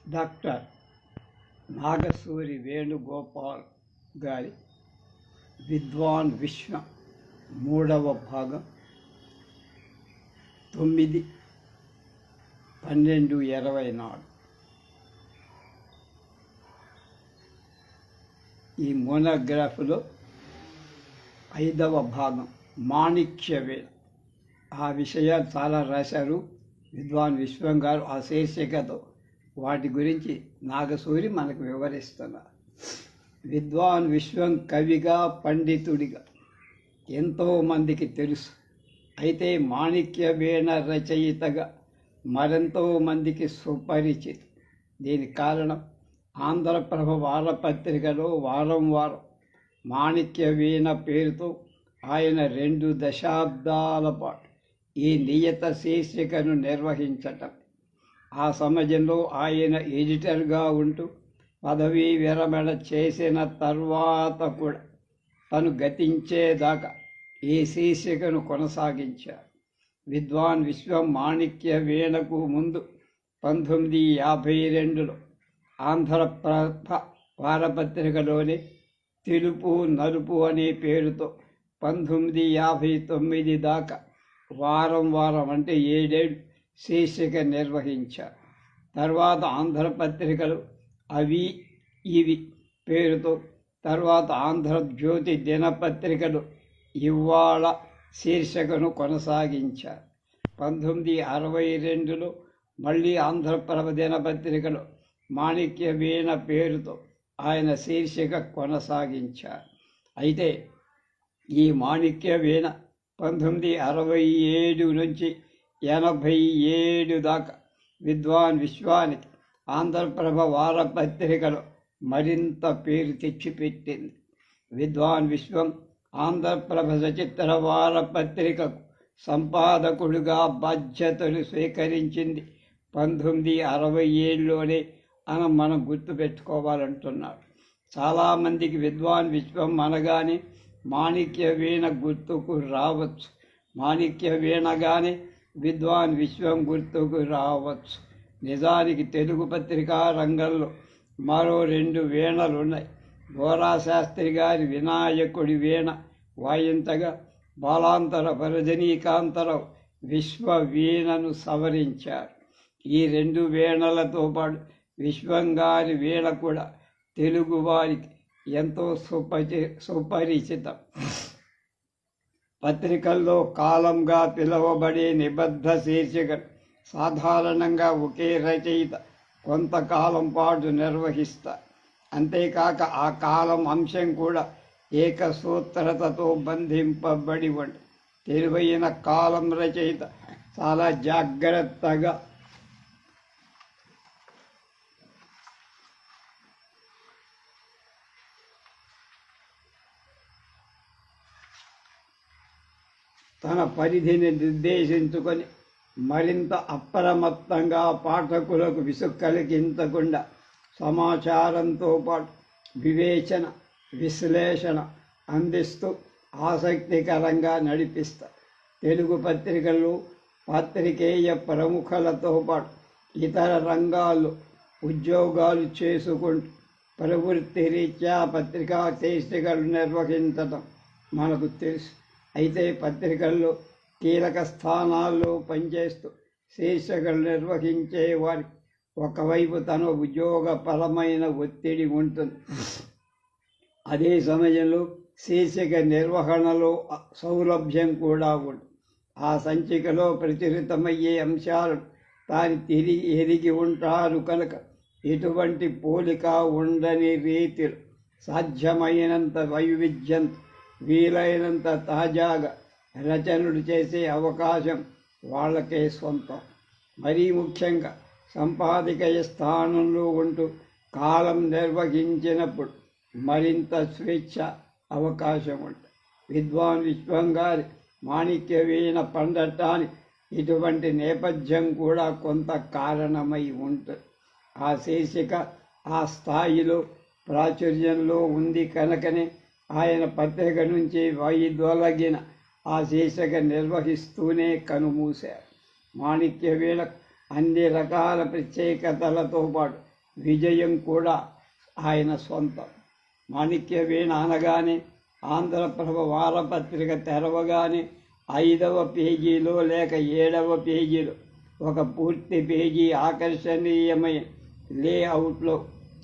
Doctor Nagasuri Venugopal గారి విద్వాన్ విశ్వం 3వ భాగం 9/12/24. ఈ మోనోగ్రాఫ్లో 5వ భాగం మాణిక్యవేణ. ఆ విషయాలు చాలా రాశారు విద్వాన్ విశ్వం గారు. ఆ శీర్షికతో వాటి గురించి నాగసూరి మనకు వివరిస్తున్నారు. విద్వాన్ విశ్వం కవిగా, పండితుడిగా ఎంతోమందికి తెలుసు. అయితే మాణిక్యవేణ రచయితగా మరెంతో మందికి సుపరిచితం. దీనికి కారణం ఆంధ్రప్రభ వారపత్రికలో వారం మాణిక్యవీణ పేరుతో ఆయన 2 దశాబ్దాల పాటు ఈ నియత శీర్షికను నిర్వహించటం. ఆ సమయంలో ఆయన ఎడిటర్గా ఉంటూ పదవీ విరమణ చేసిన తర్వాత కూడా తను గతించేదాకా ఈ శీర్షికను కొనసాగించారు. విద్వాన్ విశ్వం మాణిక్యవీణకు ముందు 1952లో ఆంధ్రప్రభ వారపత్రికలోని తెలుపు నలుపు అనే పేరుతో 1959 దాకా వారం అంటే 7 ఏళ్ళు శీర్షిక నిర్వహించారు. తర్వాత ఆంధ్రపత్రికలు అవి ఇవి పేరుతో, తర్వాత ఆంధ్రజ్యోతి దినపత్రికలు ఇవాళ శీర్షికను కొనసాగించారు. 1962లో మళ్ళీ ఆంధ్రప్రభ దినపత్రికలో మాణిక్యవీణ పేరుతో ఆయన శీర్షిక కొనసాగించారు. అయితే ఈ మాణిక్యవీణ 1967 నుంచి 87 దాకా విద్వాన్ విశ్వానికి ఆంధ్రప్రభ వారపత్రికలో మరింత పేరు తెచ్చిపెట్టింది. విద్వాన్ విశ్వం ఆంధ్రప్రభ సచిత్ర వారపత్రికకు సంపాదకుడిగా బాధ్యతలు స్వీకరించింది 1967లోనే అని మనం గుర్తుపెట్టుకోవాలంటున్నారు. చాలామందికి విద్వాన్ విశ్వం అనగానే మాణిక్యవీణ గుర్తుకు రావచ్చు, మాణిక్యవీణగానే విద్వాన్ విశ్వం గుర్తుకు రావచ్చు. నిజానికి తెలుగు పత్రికా రంగంలో మరో 2 వీణలున్నాయి. గోరాశాస్త్రి గారి వినాయకుడి వీణ వాయించగా బాలాంతర రజనీకాంతరావు విశ్వ వీణను సవరించారు. ఈ 2 వీణలతో పాటు విశ్వం గారి వీణ కూడా తెలుగు వారికి ఎంతో సుపరిచితం. పత్రికల్లో కాలంగా పిలువబడే నిబద్ధ శీర్షికను సాధారణంగా ఒకే రచయిత కొంతకాలం పాటు నిర్వహిస్తారు. అంతేకాక ఆ కాలం అంశం కూడా ఏకసూత్రతతో బంధింపబడి ఉంటుంది. తెలివైన కాలం రచయిత చాలా జాగ్రత్తగా తన పరిధిని నిర్దేశించుకొని మరింత అప్రమత్తంగా పాఠకులకు విసుగు కలిగించకుండా సమాచారంతో పాటు వివేచన, విశ్లేషణ అందిస్తూ ఆసక్తికరంగా నడిపిస్తారు. తెలుగు పత్రికలు పాత్రికేయ ప్రముఖులతో పాటు ఇతర రంగాల్లో ఉద్యోగాలు చేసుకుంటూ ప్రవృత్తి రీత్యా పత్రికా శీర్షికలు నిర్వహించడం మనకు తెలుసు. అయితే పత్రికల్లో కీలక స్థానాల్లో పనిచేస్తూ శీర్షికలు నిర్వహించే వారికి ఒకవైపు తన ఉద్యోగపరమైన ఒత్తిడి ఉంటుంది. అదే సమయంలో శీర్షిక నిర్వహణలో సౌలభ్యం కూడా ఉంటుంది. ఆ సంచికలో ప్రచురితమయ్యే అంశాలను తాను ఎరిగి ఉంటారు కనుక ఎటువంటి పోలిక ఉండని రీతిలో సాధ్యమైనంత వైవిధ్యంతో వీలైనంత తాజాగా రచనలు చేసే అవకాశం వాళ్ళకే సొంతం. మరీ ముఖ్యంగా సంపాదకీయ స్థానంలో ఉంటూ కాలం నిర్వహించినప్పుడు మరింత స్వేచ్ఛ అవకాశం ఉంటుంది. విద్వాన్ విశ్వం గారి మాణిక్యవీణ పండటానికి ఇటువంటి నేపథ్యం కూడా కొంత కారణమై ఉంటుంది. ఆ శీర్షిక ఆ స్థాయిలో ప్రాచుర్యంలో ఉంది కనుకనే ఆయన పత్రిక నుంచి వైదొలగిన ఆ శీర్షిక నిర్వహిస్తూనే కనుమూశారు. మాణిక్యవీణ అన్ని రకాల ప్రత్యేకతలతో పాటు విజయం కూడా ఆయన సొంతం. మాణిక్య వీణ అనగానే ఆంధ్రప్రభ వారపత్రిక తెరవగానే 5వ పేజీలో లేక 7వ పేజీలో ఒక పూర్తి పేజీ ఆకర్షణీయమైన లేఅవుట్లో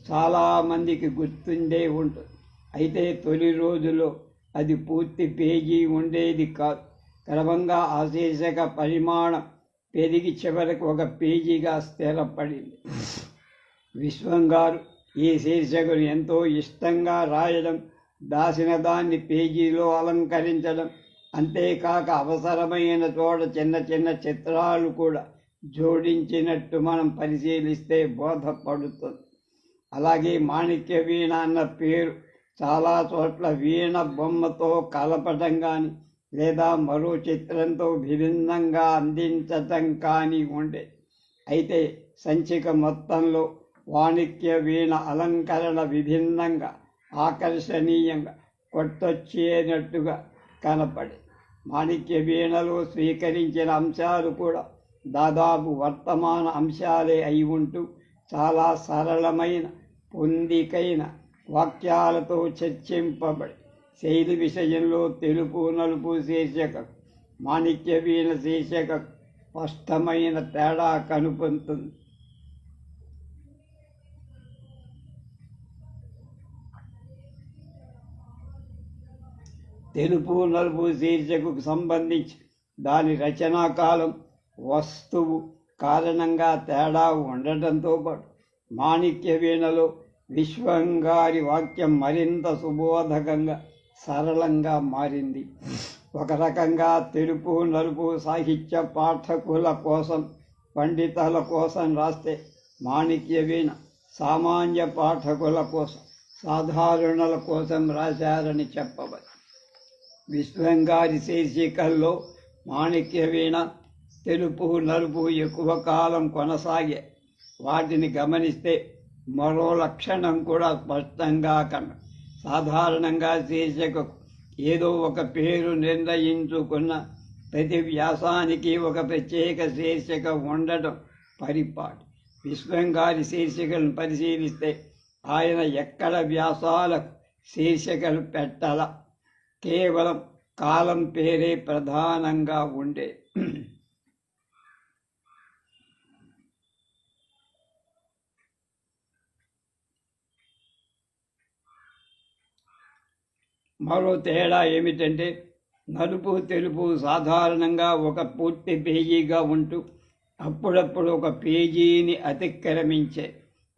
చాలామందికి గుర్తుండే ఉంటుంది. అయితే తొలి రోజులో అది పూర్తి పేజీ ఉండేది కాదు. క్రమంగా ఆ శీర్షిక పరిమాణం పెరిగి చివరికి ఒక పేజీగా స్థిరపడింది. విశ్వం గారు ఈ శీర్షికను ఎంతో ఇష్టంగా రాయడం, దాసిన దాన్ని పేజీలో అలంకరించడం, అంతేకాక అవసరమైన చోట చిన్న చిన్న చిత్రాలు కూడా జోడించినట్టు మనం పరిశీలిస్తే బోధపడుతుంది. అలాగే మాణిక్య వీణ అన్న పేరు చాలా చోట్ల వీణ బొమ్మతో కలపడం కానీ లేదా మరో చిత్రంతో విభిన్నంగా అందించటం కానీ ఉండే. అయితే సంచిక మొత్తంలో మాణిక్య వీణ అలంకరణ విభిన్నంగా ఆకర్షణీయంగా కొట్టొచ్చేనట్టుగా కనపడే. మాణిక్య వీణలో స్వీకరించిన అంశాలు కూడా దాదాపు వర్తమాన అంశాలే అయి ఉంటూ చాలా సరళమైన పొందికైన వాక్యాలతో చర్చింపబడి శైలి విషయంలో తెలుపు నలుపు శీర్షిక మాణిక్య వీణ శీర్షిక స్పష్టమైన తేడా కనుపొందుతుంది. తెలుపు నలుపు శీర్షికకు సంబంధించి దాని రచనా కాలం, వస్తువు కారణంగా తేడా ఉండటంతో పాటు మాణిక్య వీణలో విశ్వంగారి వాక్యం మరింత సుబోధకంగా సరళంగా మారింది. ఒక రకంగా తెలుపు నలుపు సాహిత్య పాఠకుల కోసం, పండితుల కోసం రాస్తే మాణిక్య వీణ సామాన్య పాఠకుల కోసం, సాధారణుల కోసం రాశారని చెప్పవచ్చు. విశ్వంగారి శీర్షికల్లో మాణిక్య వీణ, తెలుపు నలుపు ఎక్కువ కాలం కొనసాగే. వాటిని గమనిస్తే మరో లక్షణం కూడా స్పష్టంగా సాధారణంగా శీర్షికకు ఏదో ఒక పేరు నిర్ణయించుకున్న ప్రతి వ్యాసానికి ఒక ప్రత్యేక శీర్షిక ఉండటం పరిపాటి. విశ్వంగారి శీర్షికలను పరిశీలిస్తే ఆయన ఎక్కడ వ్యాసాలకు శీర్షికలు పెట్టాల, కేవలం కాలం పేరే ప్రధానంగా ఉండే. మరో తేడా ఏమిటంటే నలుపు తెలుపు సాధారణంగా ఒక పూర్తి పేజీగా ఉంటూ అప్పుడప్పుడు ఒక పేజీని అతిక్రమించే.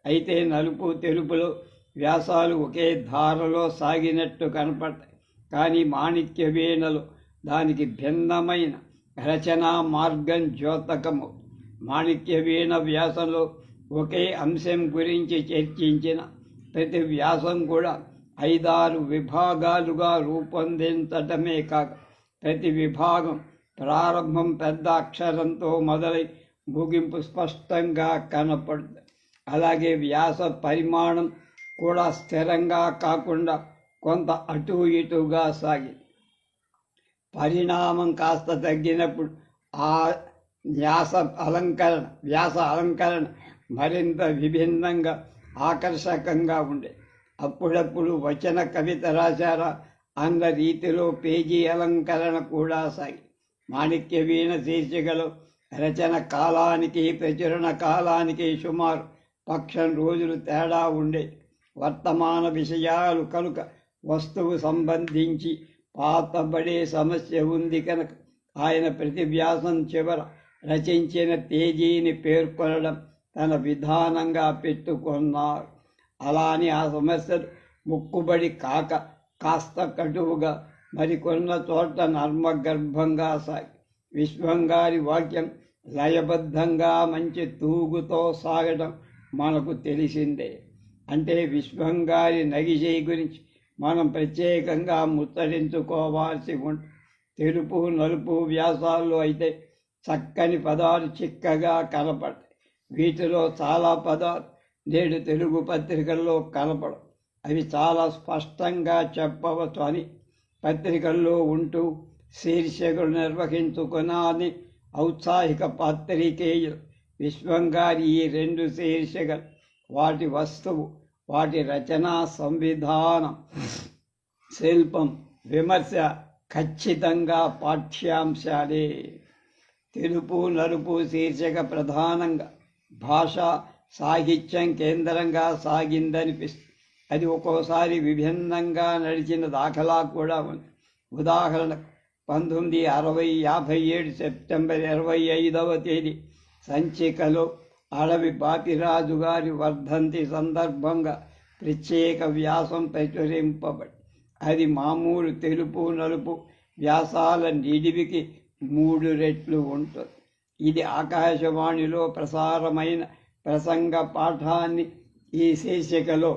అయితే నలుపు తెలుపులో వ్యాసాలు ఒకే ధారలో సాగినట్టు కనపడతాయి. కానీ మాణిక్య వీణలో దానికి భిన్నమైన రచనా మార్గం ద్యోతకము. మాణిక్య వీణ వ్యాసంలో ఒకే అంశం గురించి చర్చించిన ప్రతి వ్యాసం కూడా 5-6 విభాగాలుగా రూపొందించటమే కాక ప్రతి విభాగం ప్రారంభం పెద్ద అక్షరంతో మొదలై ముగింపు స్పష్టంగా కనపడుతుంది. అలాగే వ్యాస పరిమాణం కూడా స్థిరంగా కాకుండా కొంత అటు ఇటుగా సాగింది. పరిణామం కాస్త తగ్గినప్పుడు ఆ వ్యాస అలంకరణ మరింత విభిన్నంగా ఆకర్షకంగా ఉండే. అప్పుడప్పుడు వచన కవిత రాశారా అన్న రీతిలో పేజీ అలంకరణ కూడా సాగి. మాణిక్య వీణ శీర్షికలో రచన కాలానికి ప్రచురణ కాలానికి సుమారు 1,000 రోజులు తేడా ఉండే. వర్తమాన విషయాలు కనుక వస్తువు సంబంధించి పాతబడే సమస్య ఉంది కనుక ఆయన ప్రతి వ్యాసం చివర రచించిన తేదీని పేర్కొనడం తన విధానంగా పెట్టుకున్నారు. అలాని ఆ సమస్యలు ముక్కుబడి కాక కాస్త కటువుగా, మరికొన్న చోట నర్మగర్భంగా సాగి. విశ్వంగారి వాక్యం లయబద్ధంగా మంచి తూగుతో సాగడం మనకు తెలిసిందే. అంటే విశ్వంగారి నగిజై గురించి మనం ప్రత్యేకంగా ముచ్చరించుకోవాల్సి ఉంటుంది. తెలుపు నలుపు వ్యాసాల్లో అయితే చక్కని పదాలు చిక్కగా కనపడతాయి. వీటిలో చాలా పదాలు నేడు తెలుగు పత్రికల్లో కనపడం. అవి చాలా స్పష్టంగా చెప్పవచ్చు అని పత్రికల్లో ఉంటూ శీర్షికలు నిర్వహించుకుని ఔత్సాహిక పాత్రికేయులు విశ్వంగారి ఈ 2 శీర్షికలు వాటి వస్తువు, వాటి రచనా సంవిధానం, శిల్పం, విమర్శ ఖచ్చితంగా పాఠ్యాంశాలే. తెలుపు నలుపు శీర్షిక ప్రధానంగా భాషా సాహిత్యం కేంద్రంగా సాగిందనిపిస్తుంది. అది ఒక్కోసారి విభిన్నంగా నడిచిన దాఖలా కూడా ఉంది. ఉదాహరణకు 1957 సెప్టెంబర్ 25వ తేదీ సంచికలో అడవి బాపిరాజు గారి వర్ధంతి సందర్భంగా ప్రత్యేక వ్యాసం ప్రచురింపబడి అది మామూలు తెలుపు నలుపు వ్యాసాల నిడివికి 3 రెట్లు ఉంటుంది. ఇది ఆకాశవాణిలో ప్రసారమైన ప్రసంగ పాఠాన్ని ఈ శీర్షికలో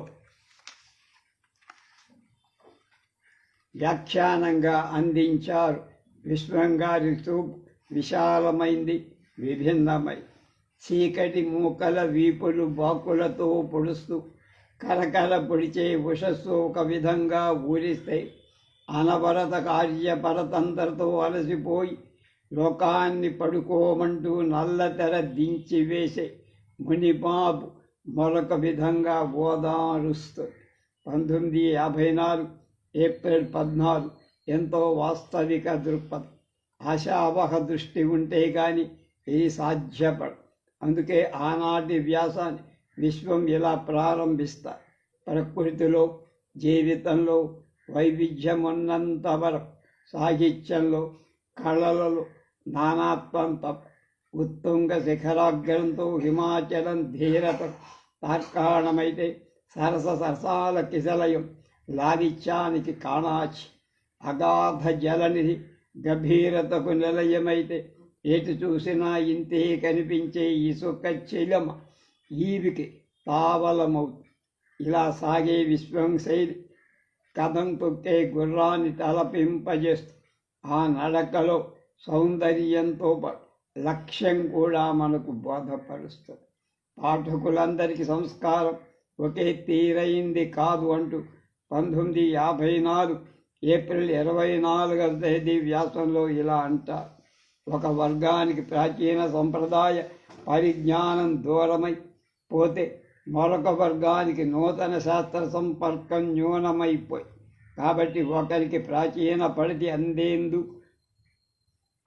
వ్యాఖ్యానంగా అందించారు. విశ్వంగారి చూపు విశాలమైంది, విభిన్నమై చీకటి మూకల వీపులు బాకులతో పొడుస్తూ కరకర పొడిచే ఉషస్సు ఒక విధంగా ఊరిస్తే అనవరత కార్యపరతంతరతో అలసిపోయి లోకాన్ని పడుకోమంటూ నల్లతెర దించివేసే మునిబాబు మరొక విధంగా ఓదారుస్తుంది. 1954 ఏప్రిల్ 14 ఎంతో వాస్తవిక దృక్పథం, ఆశావహ దృష్టి ఉంటే కానీ ఇది సాధ్యపడదు. అందుకే ఆనాటి వ్యాసాన్ని విశ్వం ఇలా ప్రారంభిస్తారు. ప్రకృతిలో, జీవితంలో వైవిధ్యమున్నంత వరకు సాహిత్యంలో, కళలలో నానాత్వం తప్ప ఉత్తుంగ శిఖరాగ్రంతో హిమాచలం ధీరత తార్కాణమైతే సరసాల కిశలయం లాలిత్యానికి కాణాచి, అగాధ జలనిధి గభీరతకు నిలయమైతే ఎటు చూసినా ఇంతే కనిపించే ఇసుక చెలమ ఈవికి తావలమవుతుంది. ఇలా సాగే విశ్వం శైలి కథం తొక్కే గుర్రాన్ని తలపింపజేస్తూ ఆ నడకలో సౌందర్యంతో పాటు లక్ష్యం కూడా మనకు బోధపరుస్తుంది. పాఠకులందరికీ సంస్కారం ఒకే తీరైంది కాదు అంటూ 1954 ఏప్రిల్ 24వ తేదీ వ్యాసంలో ఇలా అంటారు. ఒక వర్గానికి ప్రాచీన సంప్రదాయ పరిజ్ఞానం దూరమై పోతే మరొక వర్గానికి నూతన శాస్త్ర సంపర్కం న్యూనమైపోయి, కాబట్టి ఒకరికి ప్రాచీన పడితి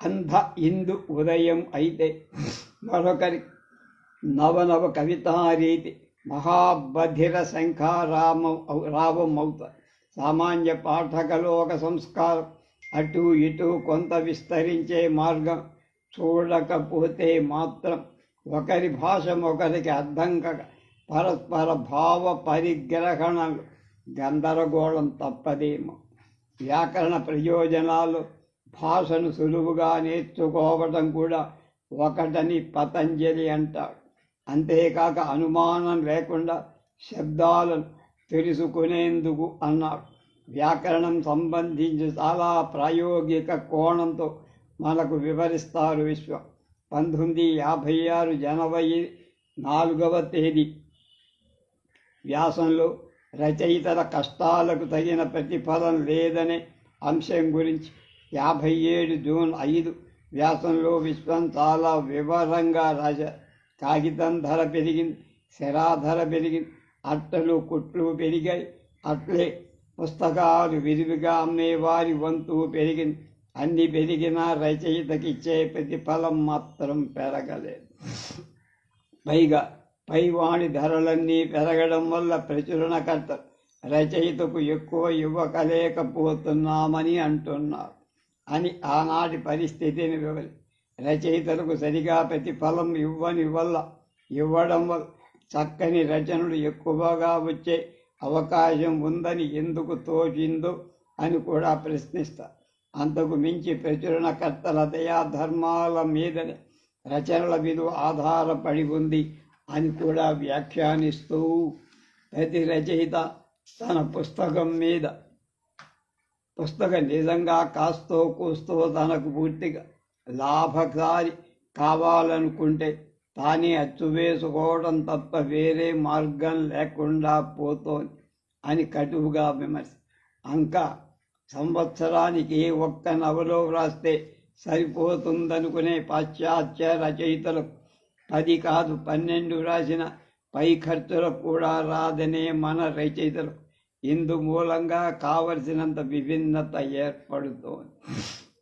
అంధ ఇందు ఉదయం అయితే మరొకరి నవనవ కవితారీతి మహాబధిర శంఖారావమవుతాయి. సామాన్య పాఠకలోక సంస్కారం అటు ఇటు కొంత విస్తరించే మార్గం చూడకపోతే మాత్రం ఒకరి భాష ఒకరికి అర్థం కాక పరస్పర భావ పరిగ్రహణలు గందరగోళం తప్పదేమో. వ్యాకరణ ప్రయోజనాలు భాషను సులువుగా నేర్చుకోవటం కూడా ఒకటని పతంజలి అంటాడు. అంతేకాక అనుమానం లేకుండా శబ్దాలను తెలుసుకునేందుకు అన్నాడు. వ్యాకరణం సంబంధించి చాలా ప్రాయోగిక కోణంతో మనకు వివరిస్తారు విశ్వం. 1956 జనవరి 4వ తేదీ వ్యాసంలో రచయితల కష్టాలకు తగిన ప్రతిఫలం లేదనే అంశం గురించి, 57 జూన్ 5 వ్యాసంలో విశ్వం చాలా వివరంగా రాశారు. కాగితం ధర పెరిగింది, సిరా ధర పెరిగింది, అట్టలు కుట్లు పెరిగాయి. అట్లే పుస్తకాలు విరివిగా అమ్మేవారి వంతు పెరిగింది. అన్ని పెరిగినా రచయితకి ఇచ్చే ప్రతిఫలం మాత్రం పెరగలేదు. పైగా పైవాణి ధరలన్నీ పెరగడం వల్ల ప్రచురణకర్త రచయితకు ఎక్కువ ఇవ్వకలేకపోతున్నామని అంటున్నారు అని ఆనాటి పరిస్థితిని వివరి. రచయితలకు సరిగా ప్రతిఫలం ఇవ్వడం వల్ల చక్కని రచనలు ఎక్కువగా వచ్చే అవకాశం ఉందని ఎందుకు తోచిందో అని కూడా ప్రశ్నిస్తారు. అంతకు మించి ప్రచురణకర్తల దయా ధర్మాల మీదనే రచనల విలువ ఆధారపడి ఉంది అని కూడా వ్యాఖ్యానిస్తూ, ప్రతి రచయిత తన పుస్తకం నిజంగా కాస్తో కూస్తో తనకు పూర్తిగా లాభకారి కావాలనుకుంటే తానే అచ్చు వేసుకోవడం తప్ప వేరే మార్గం లేకుండా పోతోంది అని కటువుగా విమర్శ. ఇంకా సంవత్సరానికి ఒక్క నవలో వ్రాస్తే సరిపోతుందనుకునే పాశ్చాత్య రచయితలకు 10 కాదు 12 వ్రాసిన పై ఖర్చులకు కూడా రాదనే మన రచయితలు ఇందు మూలంగా కావలసినంత విభిన్నత ఏర్పడుతోంది.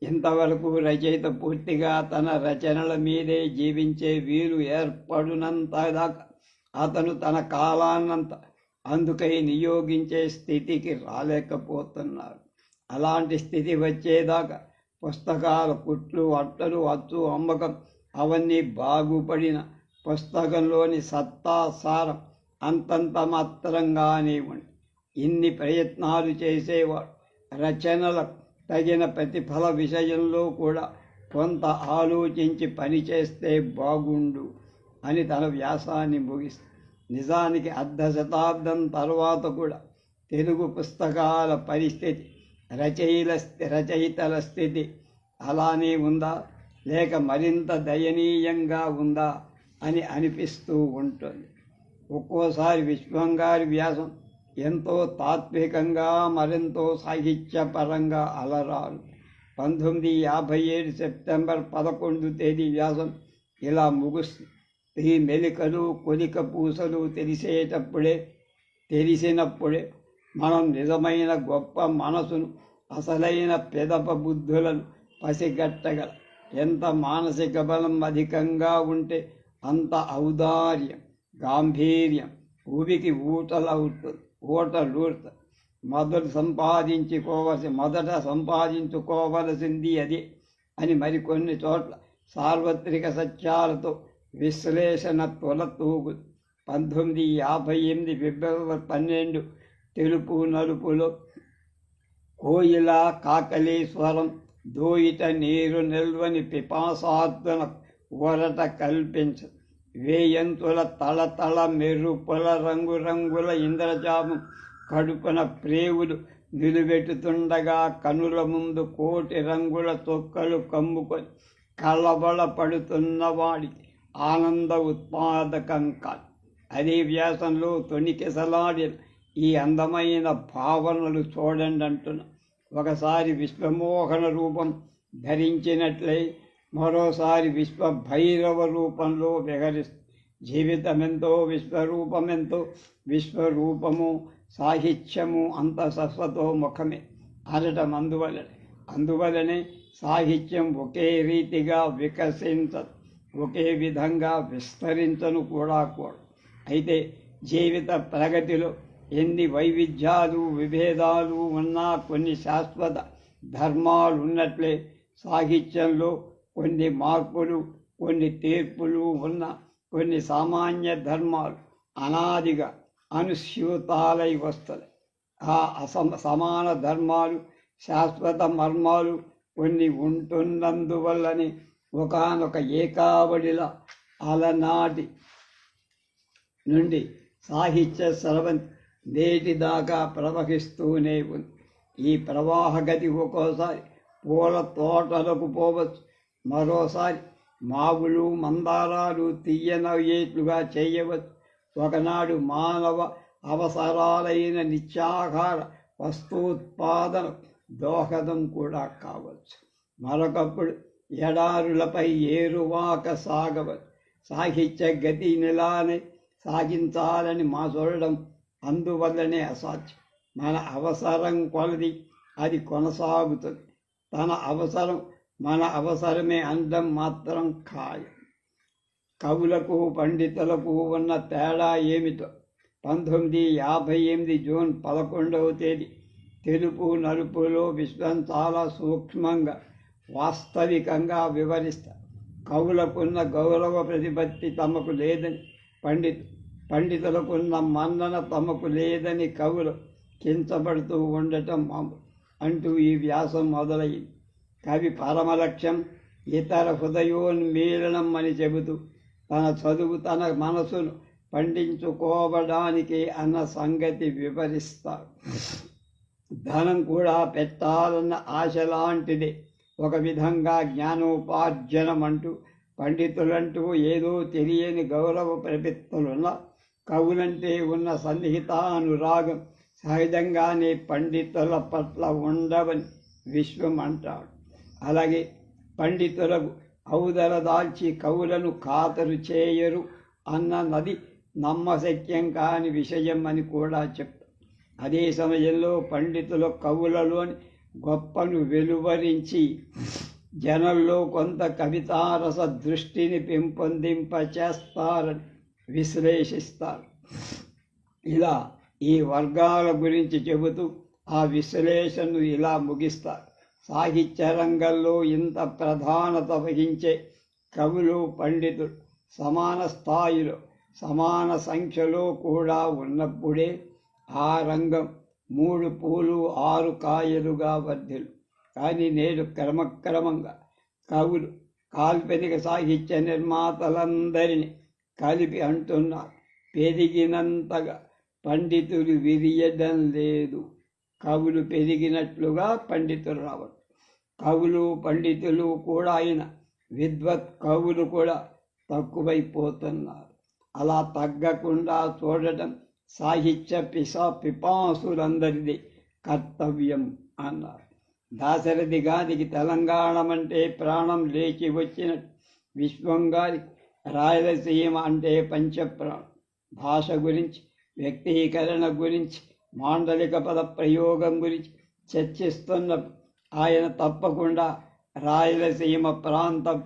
ఇంతవరకు రచయిత పూర్తిగా తన రచనల మీదే జీవించే వీలు ఏర్పడునంత దాకా అతను తన కాలాన్నంత అందుకై నియోగించే స్థితికి రాలేకపోతున్నారు. అలాంటి స్థితి వచ్చేదాకా పుస్తకాల కుట్లు, అట్టలు, అచ్చు, అమ్మకం అవన్నీ బాగుపడిన పుస్తకంలోని సత్తా సారం అంతంత మాత్రంగానే ఉంది. ఇన్ని ప్రయత్నాలు చేసేవాడు రచనలకు తగిన ప్రతిఫల విషయంలో కూడా కొంత ఆలోచించి పనిచేస్తే బాగుండు అని తన వ్యాసాన్ని ముగిస్తుంది. నిజానికి అర్ధ శతాబ్దం తర్వాత కూడా తెలుగు పుస్తకాల పరిస్థితి, రచయితల స్థితి అలానే ఉందా, లేక మరింత దయనీయంగా ఉందా అని అనిపిస్తూ ఉంటుంది. ఒక్కోసారి విశ్వం గారి వ్యాసం ఎంతో తాత్వికంగా, మరెంతో సాహిత్యపరంగా అలరాలు. 1957 సెప్టెంబర్ 11 వ్యాసం ఇలా ముగుస్తుంది. ఈ మెలికలు, కొలిక పూసలు తెలిసినప్పుడే మనం నిజమైన గొప్ప మనసును, అసలైన పెదప బుద్ధులను పసిగట్టగల. ఎంత మానసిక బలం అధికంగా ఉంటే అంత ఔదార్యం, గాంభీర్యం ఊబికి ఊటలూరుతుంది. మొదట సంపాదించుకోవలసింది అది అని మరికొన్ని చోట్ల సార్వత్రిక సత్యాలతో విశ్లేషణ తొలతూగు. 1958 ఫిబ్రవరి 12 తెలుపు నలుపులో కోయిల కాకలీశ్వరం దోయిట నీరు నిల్వని పిపాసార్దన ఊరట కల్పించ. వేయంతుల తళతళ మెరుపుల రంగురంగుల ఇంద్రజామం కడుపున ప్రేవులు నిలువెట్టుతుండగా కనుల ముందు కోటి రంగుల తొక్కలు కమ్ముకొని కళ్ళబడ పడుతున్న వాడికి ఆనంద ఉత్పాదకం కాదు. అదే వ్యాసంలో తొణికిసలాడిన ఈ అందమైన భావనలు చూడండి అంటున్నా. ఒకసారి విశ్వమోహన రూపం ధరించినట్లే మరోసారి విశ్వభైరవ రూపంలో విహరిస్తుంది. జీవితమెంతో, విశ్వరూపమెంతో. విశ్వరూపము, సాహిత్యము అంత సస్వతో ముఖమే అనటం అందువలనే సాహిత్యం ఒకే రీతిగా వికసించదు, ఒకే విధంగా విస్తరించను కూడా. అయితే జీవిత ప్రగతిలో ఎన్ని వైవిధ్యాలు, విభేదాలు ఉన్నా కొన్ని శాశ్వత ధర్మాలు ఉన్నట్లే సాహిత్యంలో కొన్ని మార్పులు, కొన్ని తీర్పులు ఉన్న కొన్ని సామాన్య ధర్మాలు అనాదిగా అనుస్యూతాలై వస్తాయి. ఆ సమాన ధర్మాలు, శాశ్వత మర్మాలు కొన్ని ఉంటున్నందువల్లనే ఒకానొక ఏకావడిలా అలనాటి నుండి సాహిత్య స్రవంతి నేటిదాకా ప్రవహిస్తూనే ఉంది. ఈ ప్రవాహగతి ఒక్కోసారి పూల తోటలకు పోవచ్చు, మరోసారి మావులు, మందారాలు తీయనయ్యేట్లుగా చేయవచ్చు. ఒకనాడు మానవ అవసరాలైన నిత్యాహార వస్తూత్పాదన దోహదం కూడా కావచ్చు. మరొకప్పుడు ఎడారులపై ఏరువాక సాగవచ్చు. సాహిత్య గతి నిలానే సాగించాలని మా చూడడం అందువల్లనే అసాధ్యం. మన అవసరం కొలది అది కొనసాగుతుంది. మన అవసరమే అందం మాత్రం ఖాయం. కవులకు, పండితులకు ఉన్న తేడా ఏమిటో 1958 జూన్ 11 తెలుపు నలుపులో విశ్వం చాలా సూక్ష్మంగా, వాస్తవికంగా వివరిస్తారు. కవులకున్న గౌరవ ప్రతిపత్తి తమకు లేదని పండితులకున్న మన్నన తమకు లేదని కవులు కించబడుతూ ఉండటం అంటూ ఈ వ్యాసం మొదలైంది. కవి పరమలక్ష్యం ఇతర హృదయోన్మీలనం అని చెబుతూ తన చదువు, తన మనసును పండించుకోవడానికి అన్న సంగతి వివరిస్తారు. ధనం కూడా పెట్టాలన్న ఆశ లాంటిదే. ఒక విధంగా జ్ఞానోపార్జనం అంటూ పండితులంటూ ఏదో తెలియని గౌరవ ప్రవృత్తులున్న కవులంటే ఉన్న సన్నిహితానురాగం సహజంగానే పండితుల పట్ల ఉండవని విశ్వం అంటాడు. అలాగే పండితులకు ఔదల దాల్చి కవులను ఖాతరు చేయరు అన్న నది నమ్మశక్యం కాని విషయం అని కూడా చెప్తారు. అదే సమయంలో పండితుల కవులలోని గొప్పను వెలువరించి జనంలో కొంత కవితారస దృష్టిని పెంపొందింపచేస్తారని విశ్లేషిస్తారు. ఇలా ఈ వర్గాల గురించి చెబుతూ ఆ విశ్లేషణను ఇలా ముగిస్తారు. సాహిత్య రంగంలో ఇంత ప్రధానత వహించే కవులు, పండితులు సమాన స్థాయిలో, సమాన సంఖ్యలో కూడా ఉన్నప్పుడే ఆ రంగం 3 పూలు 6 కాయలుగా వర్ధిల్లు. కానీ నేడు క్రమక్రమంగా కవులు, కాల్పనిక సాహిత్య నిర్మాతలందరినీ కలిపి అంటున్నారు. పెరిగినంతగా పండితులు విరియడం లేదు. కవులు పెరిగినట్లుగా పండితులు రావడం. కవులు పండితులు కూడా అయిన విద్వత్ కవులు కూడా తక్కువైపోతున్నారు. అలా తగ్గకుండా చూడటం సాహిత్య పిపాసులందరిది కర్తవ్యం అన్నారు. దాశరథి గారికి తెలంగాణ అంటే ప్రాణం లేచి వచ్చినట్టు విశ్వం గారికి రాయలసీమ అంటే పంచప్రాణం. భాష గురించి, వ్యక్తీకరణ గురించి, మాండలిక పద ప్రయోగం గురించి చర్చిస్తున్నప్పుడు ఆయన తప్పకుండా రాయలసీమ ప్రాంతం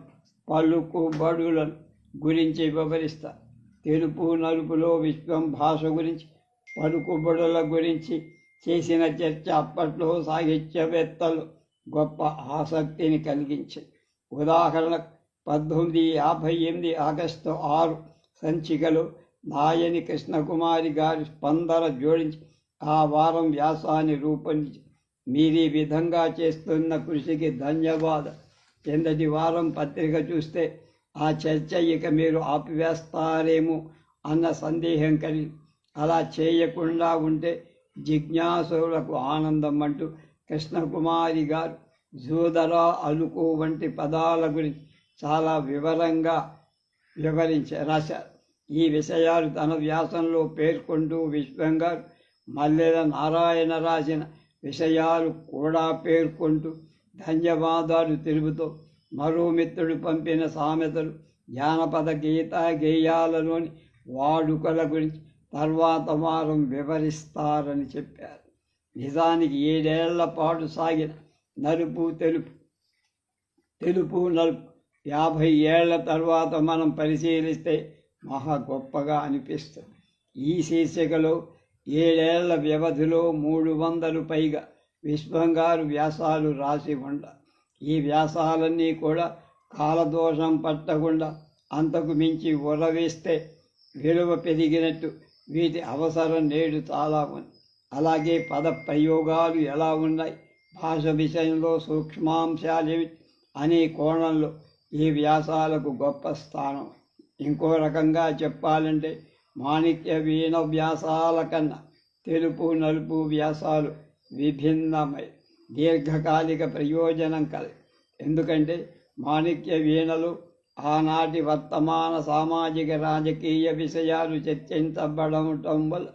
పలుకుబడులను గురించి వివరిస్తారు. తెలుపు నలుపులో విశ్వం భాష గురించి, పలుకుబడుల గురించి చేసిన చర్చ అప్పట్లో సాహిత్యవేత్తలు గొప్ప ఆసక్తిని కలిగించింది. ఉదాహరణకు 1858 ఆగస్టు 6 సంచికలో నాయని కృష్ణకుమారి గారి స్పందన జోడించి ఆ వారం వ్యాసాన్ని రూపొందించి, మీరీ విధంగా చేస్తున్న కృషికి ధన్యవాదం. కిందటి వారం పత్రిక చూస్తే ఆ చర్చ ఇక మీరు ఆపివేస్తారేమో అన్న సందేహం కలిగి, అలా చేయకుండా ఉంటే జిజ్ఞాసులకు ఆనందం అంటూ కృష్ణకుమారి గారు జూదరా, అలుకు వంటి పదాల గురించి చాలా వివరంగా రాశారు. ఈ విషయాలు తన వ్యాసంలో పేర్కొంటూ విశ్వం గారు మల్లెల నారాయణ రాసిన విషయాలు కూడా పేర్కొంటూ ధన్యవాదాలు తెలుపుతూ మరో మిత్రుడు పంపిన సామెతలు, జానపద గేయాలలోని వాడుకల గురించి తర్వాత వారం వివరిస్తారని చెప్పారు. నిజానికి 7 ఏళ్ల పాటు సాగిన నలుపు తెలుపు, తెలుపు నలుపు 50 ఏళ్ల తర్వాత మనం పరిశీలిస్తే మహా గొప్పగా అనిపిస్తుంది. ఈ శీర్షికలో 7 ఏళ్ల వ్యవధిలో 300 పైగా విశ్వం గారు వ్యాసాలు రాసి ఉండాలి. ఈ వ్యాసాలన్నీ కూడా కాలదోషం పట్టకుండా అంతకు మించి ఉరవేస్తే విలువ పెరిగినట్టు వీటి అవసరం నేడు చాలా ఉంది. అలాగే పద ప్రయోగాలు ఎలా ఉన్నాయి, భాష విషయంలో సూక్ష్మాంశాలు అనే కోణంలో ఈ వ్యాసాలకు గొప్ప స్థానం. ఇంకో రకంగా చెప్పాలంటే మాణిక్య వీణ వ్యాసాల కన్నా తెలుపు నలుపు వ్యాసాలు విభిన్నమై దీర్ఘకాలిక ప్రయోజనం కలవి. ఎందుకంటే మాణిక్య వీణలు ఆనాటి వర్తమాన సామాజిక రాజకీయ విషయాలు చర్చించబడటం వల్ల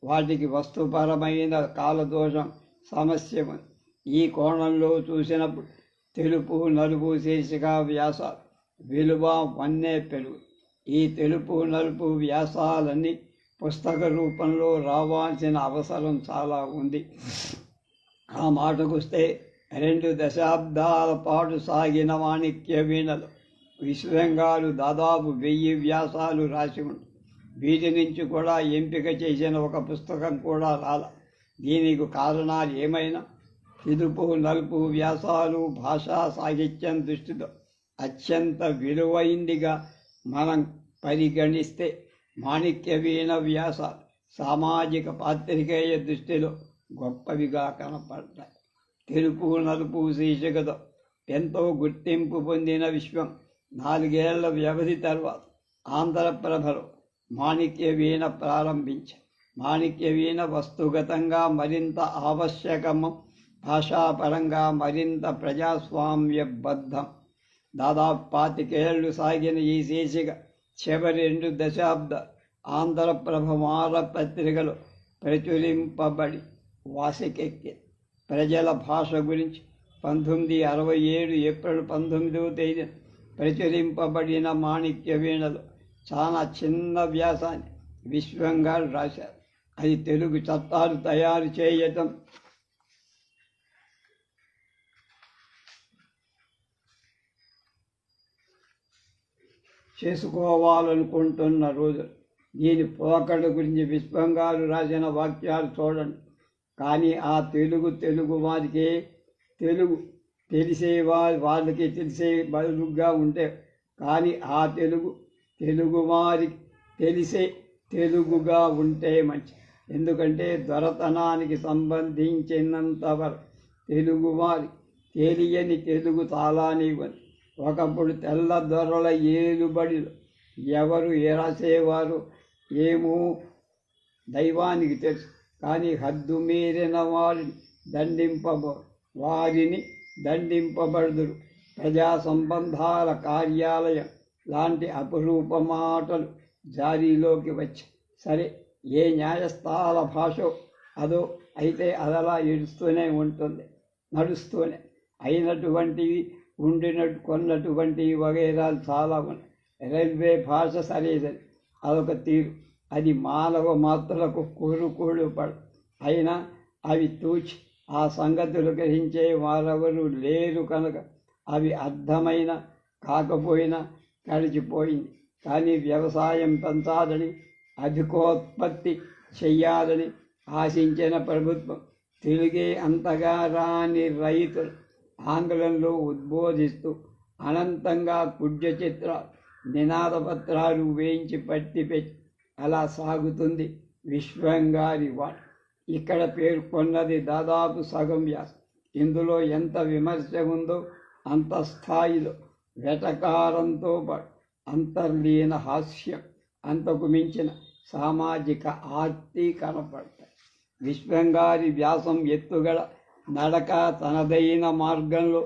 వాటికి వస్తుపరమైన కాలదోషం సమస్య ఉంది. ఈ కోణంలో చూసినప్పుడు తెలుపు నలుపు శీర్షిక వ్యాసాలు విలువ వన్నే పెరుగు. ఈ తెలుపు నలుపు వ్యాసాలన్నీ పుస్తక రూపంలో రావాల్సిన అవసరం చాలా ఉంది. ఆ మాటకొస్తే 2 దశాబ్దాల పాటు సాగిన మాణిక్య వీణలు విశ్వం గారు దాదాపు 1000 వ్యాసాలు రాసి ఉంది. వీటి నుంచి కూడా ఎంపిక చేసిన ఒక పుస్తకం కూడా రాల. దీనికి కారణాలు ఏమైనా తెలుపు నలుపు వ్యాసాలు భాషా సాహిత్యం దృష్టితో అత్యంత విలువైందిగా మనం పరిగణిస్తే మాణిక్య వీణ వ్యాసాలు సామాజిక పాత్రికేయ దృష్టిలో గొప్పవిగా కనపడతాయి. తెలుపు నలుపు శీర్షికతో ఎంతో గుర్తింపు పొందిన విశ్వం 4 ఏళ్ల వ్యవధి తర్వాత ఆంధ్రప్రభలో మాణిక్య వీణ ప్రారంభించారు. మాణిక్య వీణ వస్తుగతంగా మరింత ఆవశ్యకము, భాషాపరంగా మరింత ప్రజాస్వామ్యబద్ధం. దాదాపు 25 ఏళ్లు సాగిన ఈ శీర్షిక చివరి 2 దశాబ్దాలు ఆంధ్రప్రభ వారపత్రికలో ప్రచురింపబడి వాసికెక్కి ప్రజల భాష గురించి 1967 ఏప్రిల్ 19వ తేదీన ప్రచురింపబడిన మాణిక్య వీణలో చాలా చిన్న వ్యాసాన్ని విశ్వం గారు రాశారు. అది తెలుగు చట్టాలు తయారు చేయటం, చేసుకోవాలనుకుంటున్న రోజు. దీని పోకడ గురించి విశ్వం గారు రాసిన వాక్యాలు చూడండి. కానీ ఆ తెలుగు వారికి తెలుగు వాళ్ళకి తెలిసే బదులుగా ఉంటే, కానీ ఆ తెలుగు వారికి తెలిసే తెలుగుగా ఉంటే మంచి. ఎందుకంటే దొరతనానికి సంబంధించినంతవరకు తెలుగువారి తెలియని తెలుగు తాళానివ్వని. ఒకప్పుడు తెల్ల దొరల ఏలుబడిలో ఎవరు రాసేవారు ఏమో దైవానికి తెలుసు. కానీ హద్దు మీరిన వారిని దండింపబడుదురు. ప్రజా సంబంధాల కార్యాలయం లాంటి అపురూప మాటలు జారీలోకి వచ్చి, సరే ఏ న్యాయస్థాన భాషో అదో అయితే అదలా ఏడుస్తూనే ఉంటుంది, నడుస్తూనే. అయినటువంటివి కొన్నటువంటివి వగైరాలు చాలా ఉన్నాయి. రైల్వే భాష సరైనది, అదొక తీరు. అది మానవ మాత్రలకు కూడు పడు. అయినా అవి తూచి ఆ సంగతులు గ్రహించే వారెవరూ లేరు కనుక అవి అర్థమైన కాకపోయినా గడిచిపోయింది. కానీ వ్యవసాయం పెంచాలని, అధికోత్పత్తి చెయ్యాలని ఆశించిన ప్రభుత్వం తెలుగే అంతగా రాని రైతులు ఆంగ్లంలో ఉద్బోధిస్తూ అనంతంగా కుడ్య చిత్రాలు, నినాదపత్రాలు వేయించి పట్టిపెట్టి అలా సాగుతుంది విశ్వం గారి వాడు. ఇక్కడ పేర్కొన్నది దాదాపు సగం వ్యాసం. ఇందులో ఎంత విమర్శ ఉందో అంత స్థాయిలో వెటకారంతో పాటు అంతర్లీన హాస్యం, అంతకు మించిన సామాజిక ఆర్తి కనపడతాయి. విశ్వం గారి వ్యాసం ఎత్తుగడ నడక తనదైన మార్గంలో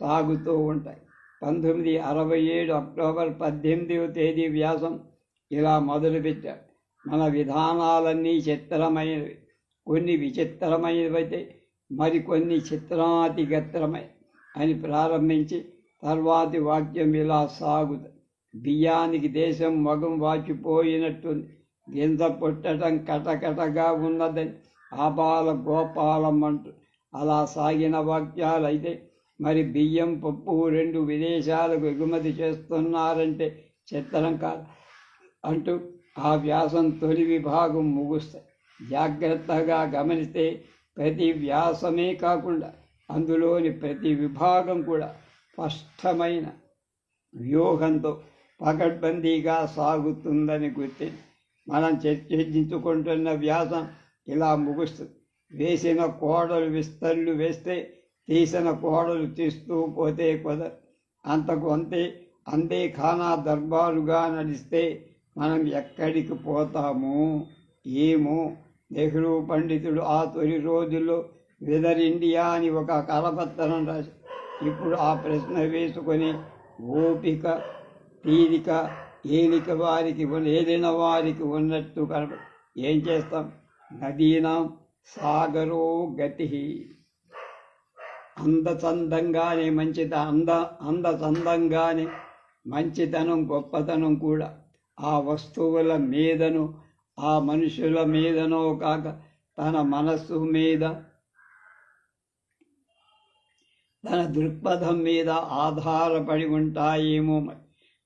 సాగుతూ ఉంటాయి. 1967 అక్టోబర్ 18వ తేదీ వ్యాసం ఇలా మొదలుపెట్టారు. మన విధానాలన్నీ చిత్రమైనవి, కొన్ని విచిత్రమైనవైతే మరికొన్ని చిత్రాతిగత్రమై అని ప్రారంభించి తర్వాతి వాక్యం ఇలా సాగుతుంది. బియ్యానికి దేశం మగం వాచిపోయినట్టుంది, గింజ పుట్టడం కటకటగా ఉన్నదని ఆపాల గోపాలం అంటూ అలా సాగిన వాక్యాలైతే, మరి బియ్యం పప్పు 2 విదేశాలకు ఎగుమతి చేస్తున్నారంటే చిత్రం కాదు అంటూ ఆ వ్యాసం తొలి విభాగం ముగుస్తాయి. జాగ్రత్తగా గమనిస్తే ప్రతి వ్యాసమే కాకుండా అందులోని ప్రతి విభాగం కూడా స్పష్టమైన వ్యూహంతో పకడ్బందీగా సాగుతుందని గుర్తించి మనం చర్చించుకుంటున్న వ్యాసం ఇలా ముగుస్తుంది. వేసిన కోడలు విస్తళ్ళు వేస్తే తీసిన కోడలు తీస్తూ పోతే కుదరదు. అంతకు అంతే ఖానా దర్బారుగా నడిస్తే మనం ఎక్కడికి పోతాము ఏమో. నెహ్రూ పండితుడు ఆ తొలి రోజుల్లో వెదర్ ఇండియా అని ఒక కరపత్రం రాశారు. ఇప్పుడు ఆ ప్రశ్న వేసుకొని ఓపిక, తీరిక, ఏలిన వారికి ఉన్నట్టు కనపడు. ఏం చేస్తాం? నదీనాం సాగరో గతి. అందచందంగానే మంచితనం గొప్పతనం కూడా ఆ వస్తువుల మీదను ఆ మనుషుల మీదనో కాక తన మనస్సు మీద, తన దృక్పథం మీద ఆధారపడి ఉంటాయేమో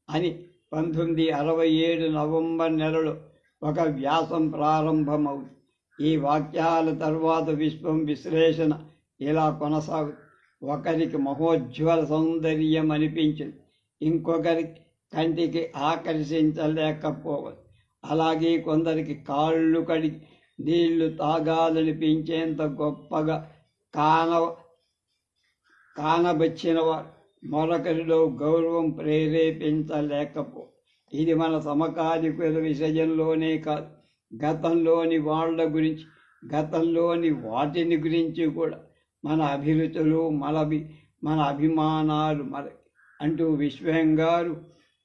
అని 1967 నవంబర్ నెలలో ఒక వ్యాసం ప్రారంభమవుతుంది. ఈ వాక్యాల తర్వాత విశ్వం విశ్లేషణ ఇలా కొనసాగుతుంది. ఒకరికి మహోజ్వల సౌందర్యం అనిపించింది, ఇంకొకరికి కంటికి ఆకర్షించలేకపోవచ్చు. అలాగే కొందరికి కాళ్ళు కడిగి నీళ్లు తాగాలనిపించేంత గొప్పగా కానబచ్చినవారు మరొకరిలో గౌరవం ప్రేరేపించలేకపో. ఇది మన సమకాలికుల విషయంలోనే కాదు, గతంలోని వాళ్ళ గురించి, గతంలోని వాటిని గురించి కూడా మన అభిరుచులు మన అభిమానాలు అంటూ విశ్వం గారు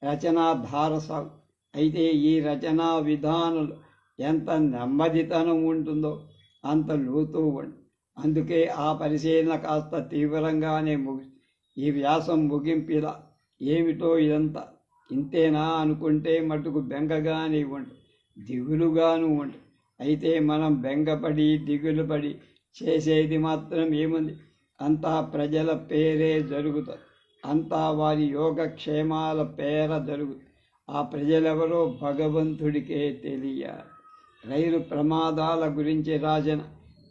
రచనా ధార సాగు. అయితే ఈ రచనా విధానంలో ఎంత నెమ్మదితనం ఉంటుందో అంత లోతు ఉంటుంది. అందుకే ఆ పరిశీలన కాస్త తీవ్రంగానే ఈ వ్యాసం ముగింపిలా ఏమిటో ఇదంతా ఇంతేనా అనుకుంటే మటుకు బెంగగానే ఉంటుంది. దిగులుగాను ఉంటుంది. అయితే మనం బెంగపడి దిగులు పడి చేసేది మాత్రం ఏముంది? అంతా ప్రజల పేరే జరుగుతుంది, అంతా వారి యోగక్షేమాల పేర జరుగుతుంది. ఆ ప్రజలెవరో భగవంతుడికే తెలియాలి. రైలు ప్రమాదాల గురించి రాసిన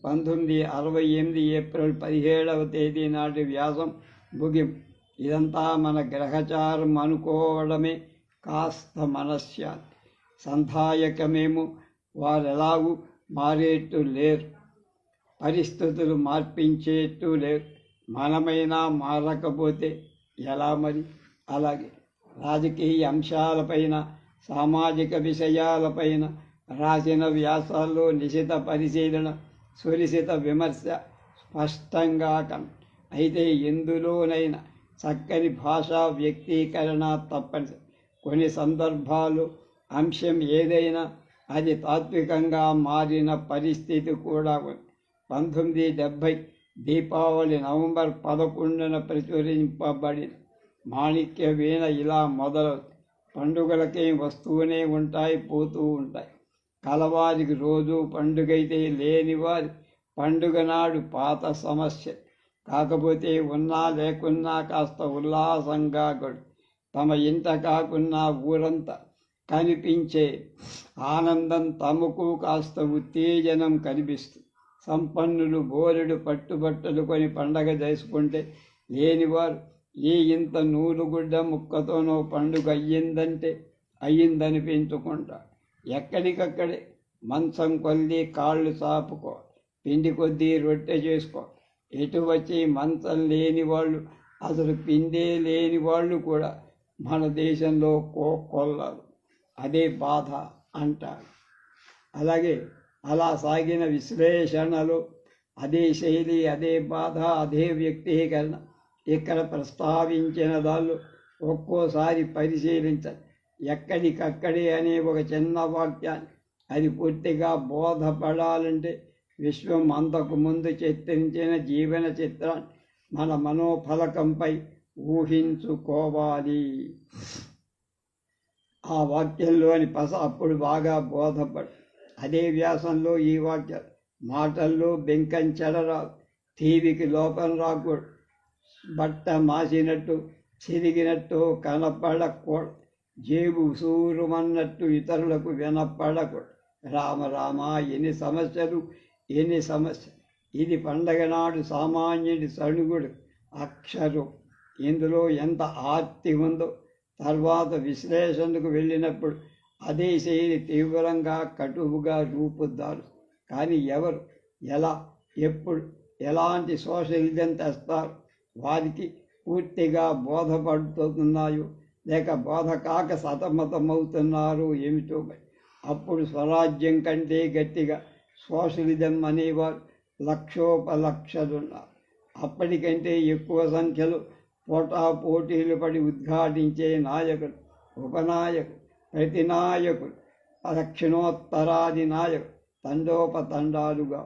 1968 ఏప్రిల్ 17వ తేదీ నాటి వ్యాసం ముగింపు. ఇదంతా మన గ్రహచారం అనుకోవడమే కాస్త మనశ్శాంతి. సంధాయకమేమో వారెలాగూ మారేట్టు లేరు, పరిస్థితులు మార్పించేట్టు లేరు. మనమైనా మారకపోతే ఎలా మరి? అలాగే రాజకీయ అంశాలపైన, సామాజిక విషయాలపైన రాసిన వ్యాసాల్లో నిశిత పరిశీలన, సునిశిత విమర్శ స్పష్టంగా అయితే ఎందులోనైనా చక్కని భాషా వ్యక్తీకరణ తప్పనిసరి. కొన్ని సందర్భాలు అంశం ఏదైనా అది తాత్వికంగా మారిన పరిస్థితి కూడా ఉంది. 1970 దీపావళి నవంబర్ 11న ప్రచురింపబడిన మాణిక్య వీణ ఇలా మొదలవుతుంది. పండుగలకే వస్తూనే ఉంటాయి, పోతూ ఉంటాయి. కలవారికి రోజు పండుగైతే లేనివారి పండుగ నాడు పాత సమస్య. కాకపోతే ఉన్నా లేకున్నా కాస్త ఉల్లాసంగా గడు. తమ ఇంట కాకున్నా ఊరంతా కనిపించే ఆనందం తమకు కాస్త ఉత్తేజనం కనిపిస్తుంది. సంపన్నులు బోరెడు పట్టుబట్టలు కొని పండగ చేసుకుంటే లేనివారు ఈ ఇంత నూలుగుడ్డ ముక్కతోనో పండుగ అయ్యిందంటే అయ్యిందనిపించుకుంటారు. ఎక్కడికక్కడే మంచం కొద్ది కాళ్ళు చాపుకో, పిండి కొద్దీ రొట్టె చేసుకో. ఎటు వచ్చి మంచం లేని వాళ్ళు, అసలు పిండే లేని వాళ్ళు కూడా మన దేశంలో కొల్లరు. అదే బాధ అంటారు. అలాగే అలా సాగిన విశ్లేషణలు, అదే శైలి, అదే బాధ, అదే వ్యక్తీకరణ ఇక్కడ ప్రస్తావించిన దాళ్ళు ఒక్కోసారి పరిశీలించాలి. ఎక్కడికక్కడే అనే ఒక చిన్న వాక్యాన్ని అది పూర్తిగా బోధపడాలంటే విశ్వం అంతకు ముందు చిత్రించిన జీవన చిత్రాన్ని మన మనోఫలకంపై ఊహించుకోవాలి. ఆ వాక్యంలోని పస అప్పుడు బాగా బోధపడు. అదే వ్యాసంలో ఈ వాక్యాలు మాటల్లో బెంకం చెడరాదు, టీవీకి లోపం రాకూడదు, బట్ట మాసినట్టు చిరిగినట్టు కనపడకూడదు, జేబు సూరుమన్నట్టు ఇతరులకు వినపడకూడదు. రామ ఎన్ని సమస్యలు, ఎన్ని సమస్యలు. ఇది పండగ నాడు సామాన్యుడి సణుగుడు అక్షరం. ఇందులో ఎంత ఆర్తి ఉందో తర్వాత విశ్లేషణకు వెళ్ళినప్పుడు అదే శైలి తీవ్రంగా కటువుగా రూపుదారు. కానీ ఎవరు, ఎలా, ఎప్పుడు, ఎలాంటి సోషలిజం తెస్తారు, వారికి పూర్తిగా బోధపడుతున్నాయో లేక బోధ కాక సతమతమవుతున్నారు ఏమిటో. అప్పుడు స్వరాజ్యం కంటే గట్టిగా సోషలిజం అనేవారు లక్షోపలక్షలున్నారు. అప్పటికంటే ఎక్కువ సంఖ్యలో పోటాపోటీలు పడి ఉద్ఘాటించే నాయకులు, ఉపనాయకులు, ప్రతినాయకులు, దక్షిణోత్తరాది నాయకులు తండోపతండాలుగా.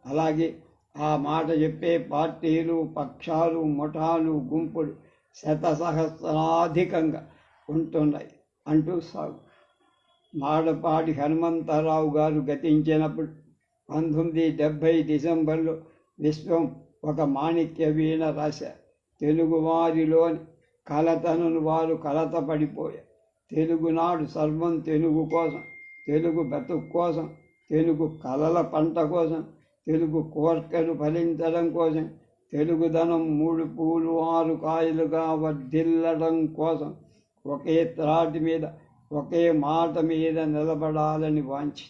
అలాగే ఆ మాట చెప్పే పార్టీలు, పక్షాలు, ముఠాలు, గుంపులు శతసహస్రాధికంగా ఉంటున్నాయి అంటూ సాగు. మాడపాటి హనుమంతరావు గారు గతించినప్పుడు 1970 డిసెంబర్లో విశ్వం ఒక మాణిక్య వీణ రాశారు. తెలుగువారిలోని కలతను వారు కలత పడిపోయారు. తెలుగునాడు సర్వం తెలుగు కోసం, తెలుగు బ్రతుకు కోసం, తెలుగు కలల పంట కోసం, తెలుగు కోర్కెలు ఫలించడం కోసం, తెలుగుదనం 3 పూలు 6 కాయలుగా వర్ధిల్లడం కోసం ఒకే త్రాటి మీద, ఒకే మాట మీద నిలబడాలని వాంచి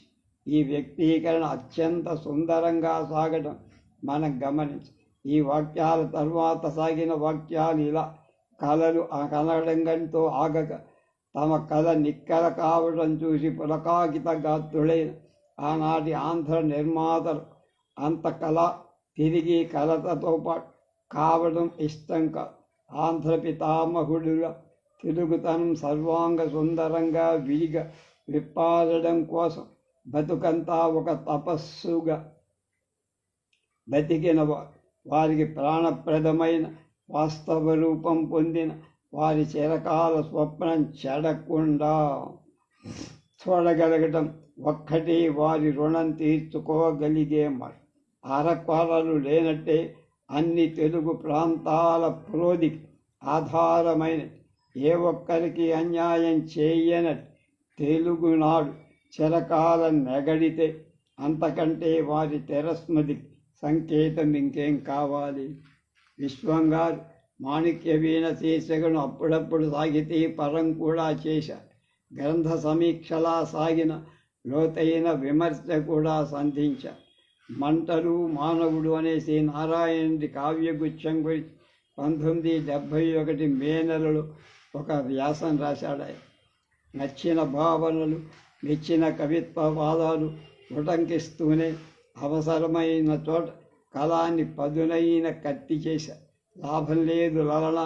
ఈ వ్యక్తీకరణ అత్యంత సుందరంగా సాగడం మనం గమనించి. ఈ వాక్యాల తర్వాత సాగిన వాక్యాలు ఇలా: కళలు కనడంగంతో ఆగక తమ కళ నిక్కల కావడం చూసి పులకాకిత గాత్రుడైన ఆనాటి ఆంధ్ర నిర్మాతలు అంత కళ తిరిగి కలతతో పాటు కావడం ఇష్టం కాదు. ఆంధ్ర పితామహుడుగా తెలుగుతనం సర్వాంగ సుందరంగా విడిగా విప్పారడం కోసం బతుకంతా ఒక తపస్సుగా బతికిన వారికి ప్రాణప్రదమైన వాస్తవ రూపం పొందిన వారి చిరకాల స్వప్నం చెడకుండా చూడగలగటం ఒక్కటి వారి రుణం తీర్చుకోగలిగే ఆరక్వారాలు లేనట్టే అన్ని తెలుగు ప్రాంతాల పురోధికి ఆధారమైన ఏ ఒక్కరికి అన్యాయం చేయనట్టు తెలుగునాడు చిరకాల నెగడితే అంతకంటే వారి తెరస్మృతి సంకేతం ఇంకేం కావాలి. విశ్వంగారు మాణిక్య వీణ శీర్షికను అప్పుడప్పుడు సాగితే పరం కూడా చేశారు. గ్రంథ సమీక్షలా సాగిన లోతైన విమర్శ కూడా సంధించారు. మంటలు మానవుడు అనే శ్రీ నారాయణుడి కావ్యగుచ్చం గురించి 1971 మే నెలలో ఒక వ్యాసం రాశాడు. నచ్చిన భావనలు, మెచ్చిన కవిత్వ వాదాలు ఉటంకిస్తూనే అవసరమైన చోట కళాన్ని పదునైన కత్తి చేశారు. లాభం లేదు లలన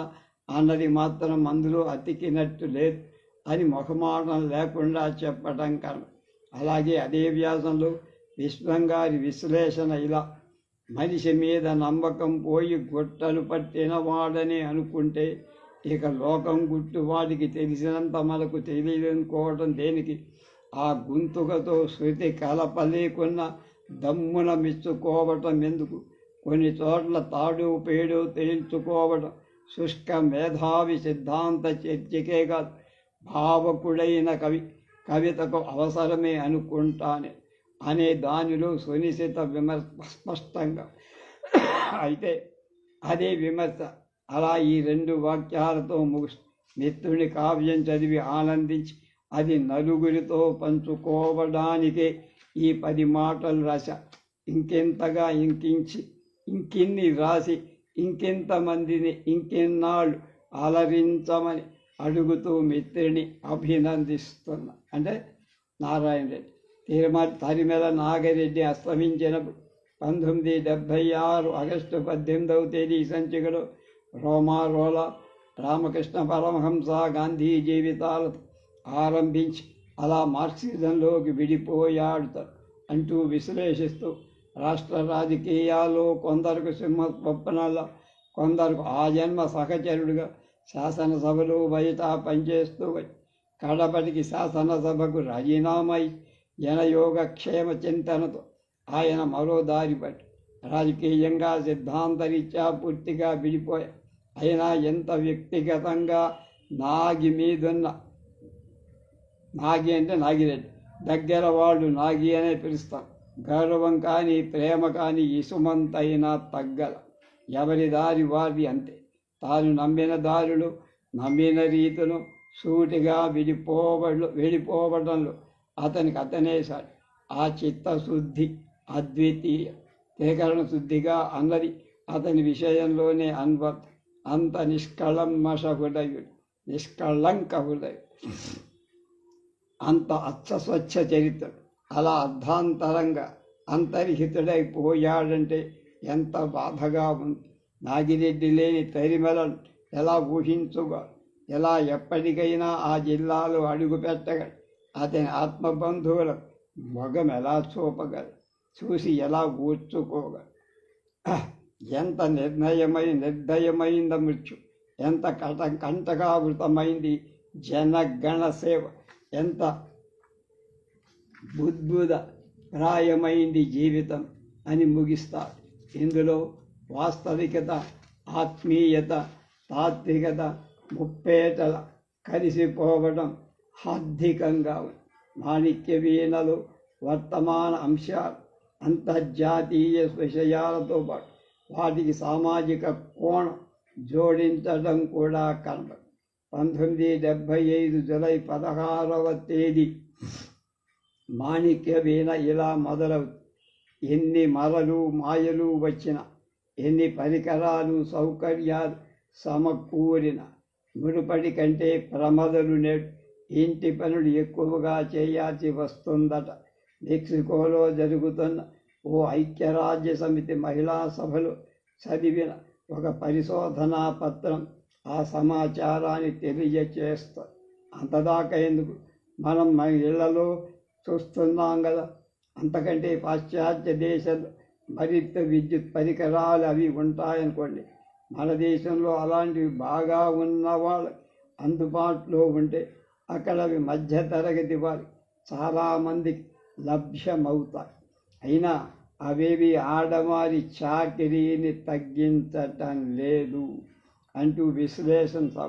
అన్నది మాత్రం అందులో అతికినట్టు లేదు అని మొహమాటం లేకుండా చెప్పటం కన్నా. అలాగే అదే వ్యాసంలో విశ్వంగారి విశ్లేషణ ఇలా: మనిషి మీద నమ్మకం పోయి గుట్టలు పట్టినవాడని అనుకుంటే ఇక లోకం గుట్టు వాడికి తెలిసినంత మనకు తెలియనుకోవటం దేనికి? ఆ గుంతుకతో శృతి కలపలేకున్న దమ్మున మెచ్చుకోవటం ఎందుకు? కొన్ని చోట్ల తాడు పేడు తేల్చుకోవడం శుష్క మేధావి సిద్ధాంత చర్చకే కాదు, భావకుడైన కవితకు అవసరమే అనుకుంటానే అనే దానిలో సునిశిత విమర్శ స్పష్టంగా. అయితే అదే విమర్శ అలా ఈ 2 వాక్యాలతో ముగిసి మిత్రుని కావ్యం చదివి ఆనందించి అది నలుగురితో పంచుకోవడానికే ఈ 10 మాటలు రాశా. ఇంకెంతగా ఇంకిన్ని రాసి ఇంకెంతమందిని ఇంకెన్నాళ్ళు అలరించమని అడుగుతూ మిత్రుని అభినందిస్తున్నా. అంటే నారాయణ రెడ్డి. తరిమెల నాగిరెడ్డి అస్తమించినప్పుడు 1976 ఆగస్టు 18వ తేదీ సంచికలో రోమారోల రామకృష్ణ పరమహంస గాంధీ జీవితాలతో ఆరంభించి అలా మార్క్సిజంలోకి విడిపోయాడు అంటూ విశ్లేషిస్తూ రాష్ట్ర రాజకీయాల్లో కొందరికి సింహ స్వప్నాల, కొందరికి ఆ జన్మ సహచరుడుగా శాసనసభలో బయట పనిచేస్తూ కడపటికి శాసనసభకు రాజీనామా జనయోగక్షేమ చింతనతో ఆయన మరో దారి పట్టి రాజకీయంగా సిద్ధాంతరీత్యా పూర్తిగా విడిపోయా. అయినా ఎంత వ్యక్తిగతంగా నాగి అంటే నాగిరెడ్డి దగ్గర వాళ్ళు నాగి అనే పిలుస్తారు. గౌరవం కానీ ప్రేమ కానీ ఇసుమంతైనా తగ్గల. ఎవరి దారి వారి అంతే. తాను నమ్మిన దారులు, నమ్మిన రీతులు సూటిగా వెళ్ళిపోవడంలో అతనే సాటి. ఆ చిత్తశుద్ధి అద్వితీయ. త్రికరణ శుద్ధిగా అన్నది అతని విషయంలోనే అంత నిష్కళంక హృదయుడు, అంత అచ్చస్వచ్ఛ చరిత్రుడు. అలా అర్ధాంతరంగా అంతర్హితుడైపోయాడంటే ఎంత బాధగా ఉంది. నాగిరెడ్డి లేని తరిమెలను ఎలా ఊహించుగా, ఎలా ఎప్పటికైనా ఆ జిల్లాలో అడుగు పెట్టగలడు? అతని ఆత్మబంధువులకు మొగం ఎలా చూపగలడు? చూసి ఎలా ఊర్చుకోగలడు? ఎంత నిర్దయమైంద మృత్యు, ఎంత కంటకావృతమైంది జనగణ సేవ, ఎంత బుద్భుద ప్రాయమైంది జీవితం అని ముగిస్తారు. ఇందులో వాస్తవికత, ఆత్మీయత, తాత్వికత ముప్పేటల కలిసిపోవడం హార్దికంగా ఉంది. మాణిక్య వీణలు వర్తమాన అంశాలు, అంతర్జాతీయ విషయాలతో పాటు వాటికి సామాజిక కోణం జోడించడం కూడా కనబడు. 1975 జూలై 16వ తేదీ మాణిక్య వీణ ఇలా మొదలవుతుంది. ఎన్ని మరలు మాయలు వచ్చిన, ఎన్ని పరికరాలు సౌకర్యాలు సమకూరిన, మునుపటి కంటే ప్రమదలు నేడు ఇంటి పనులు ఎక్కువగా చేయాల్సి వస్తుందట. మెక్సికోలో జరుగుతున్న ఓ ఐక్యరాజ్య సమితి మహిళా సభలో చదివిన ఒక పరిశోధనా పత్రం ఆ సమాచారాన్ని తెలియచేస్తుంది. అంతదాకా ఎందుకు, మనం మన ఇళ్లలో చూస్తున్నాం కదా. అంతకంటే పాశ్చాత్య దేశాలు మరింత విద్యుత్ పరికరాలు అవి ఉంటాయనుకోండి. మన దేశంలో అలాంటివి బాగా ఉన్న వాళ్ళకి అందుబాటులో ఉంటే అక్కడ అవి మధ్యతరగతి వారి చాలామందికి లభ్యమవుతాయి. అయినా అవేవి ఆడవారి చాకిరీని తగ్గించటం లేదు అంటూ విశ్లేషణ.